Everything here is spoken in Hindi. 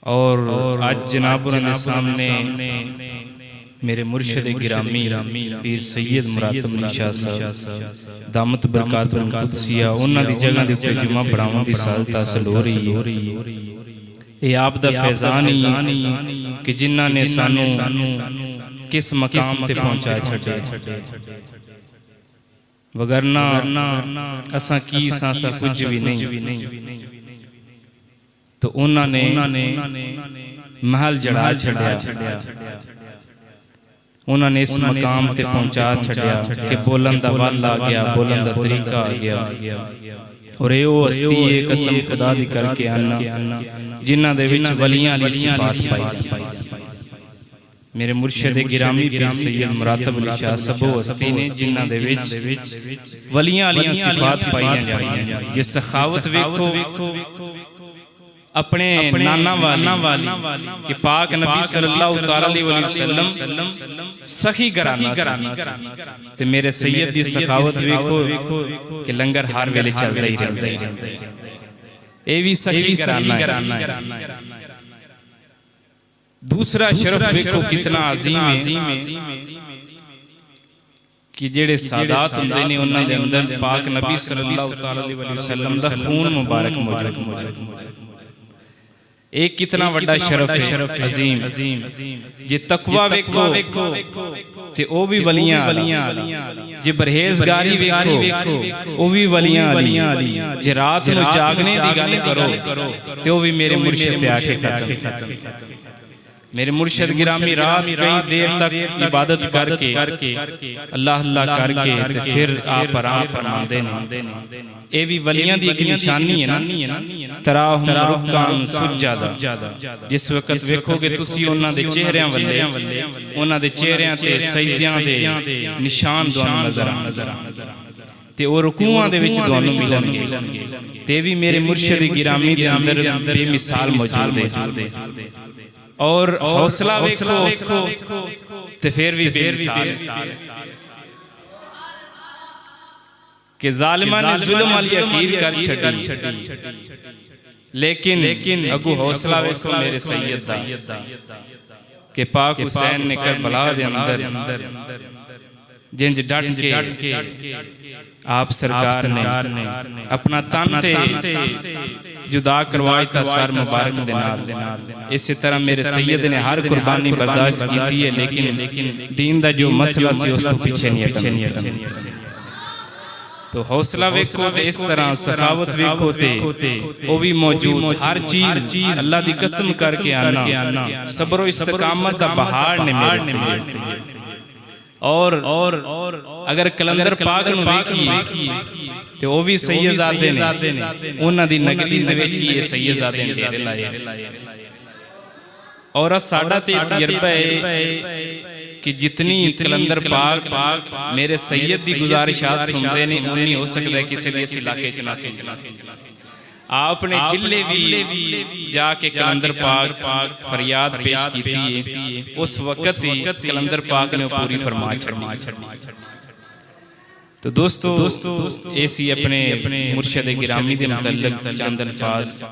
और आज जनाब ने सामने मेरे मुर्शिद गिरामी पीर सैयद मुरातब अली शाह साहब दामत बरकातुल कुदसिया उन्हां दी जगह दे उत्ते जुमा पढ़ाउण दी सादत हासिल हो रही है। ये आप दा फैज़ान ही कि जिन्हां ने सानू किस मकाम ते पहुंचा छड्डिया, वगरना असां की सांसा कुछ भी नहीं। तो उन्होंने महल जड़ा छड्या, उन्होंने इस मकाम ते पहुंचा छड्या कि बोलन दा वल आ गया, बोलन दा तरीका आ गया। और ये वो हस्ती है कसम खुदा दी करके आना जिन्हां दे विच वलियां दी सिफात पाई। मेरे मुर्शिद गिरामी पीर सैयद मुरातब अली शाह सबो हस्ती ने जिन्हां दे विच वलियां वाली सिफात पाई जांदियां। ये सखावत वेखो अपने नाना वाली कि पाक नबी सल्लल्लाहु अलैहि वसल्लम सखी घराना ते मेरे सैयद दी सखावत वेखो कि लंगर हर वेले चलदा ही रहंदा है। ए भी सखी घराना है। दूसरा शरफ वेखो कितना अजीम है कि जेड़े सादात हुंदे ने उन्हां दे अंदर पाक नबी सल्लल्लाहु अलैहि वसल्लम दा खून मुबारक मौजूद। एक कितना बड़ा शरफ है अजीम। जे तकवा वेखो ते ओ भी वलियां, जे परहेजगारी वेखो ओ भी वलियां, जे रात नूं जागने दी गल करो ते ओ भी मेरे मुर्शिद पे आके खत्म। मेरे मुर्शिद गिरामी रात कई देर तक इबादत करके अल्लाह अल्लाह करके ते फिर आप आराम फरमांदे ने। ए भी वलियां दी एक निशानी है ना, तराहुम रुकान सुज्जादा। जिस वक्त वेखोगे तुसी उन्हां दे चेहरियां वल्ले उन्हां दे चेहरियां ते सजदियां दे निशान तुहानूं नजर ते ओ रुकूआं दे विच तुहानूं मिलणगे। ते भी मेरे मुर्शिद गिरामी दे अंदर बेमिसाल मौजूद है। और हौसला वेखो ते फिर भी बेमिसाल कि जालिमां ने जुल्म वाली अखीर कर छड्डी, लेकिन अगू हौसला वेखो मेरे सैयद दा कि पाक हुसैन ने करबला दे अंदर जिंज डट के आप सरकार ने अपना तन ते जुदा करवाया सर मुबारक दे नाल। इसी तरह मेरे सैयद ने हर कुर्बानी बर्दाश्त की है, लेकिन दीन दा जो मसला सी उस तो पीछे नहीं हटना। तो हौसला वेखो ते इस तरह सखावत वेखो ते ओ भी मौजूद। हर चीज अल्लाह दी कसम करके आना सब्र व इस्तिकामत दा बहार ने मेरे सैयद। और अगर कलंदर पाक नूं वेखीए ते ओ भी सैयदजादे ने, उन्हां दी नगरी दे विच ही सैयदजादे ने डेरे लाए। और साडा ते तजर्बा है कि जितनी कलंदर पाक मेरे सैयद दी गुजारिशात सुनते ने उन्नी हो सकता है किसी दे इस इलाके च ना सुन। आपने जिले भी जाके कलंदर पाक फरियाद पेश की है, उस वक्त ही कलंदर पाक ने पूरी फरमा छड़ी। तो दोस्तों ऐसी अपने मुर्शिद गिरामी दे मुतल्लिक चंद अल्फाज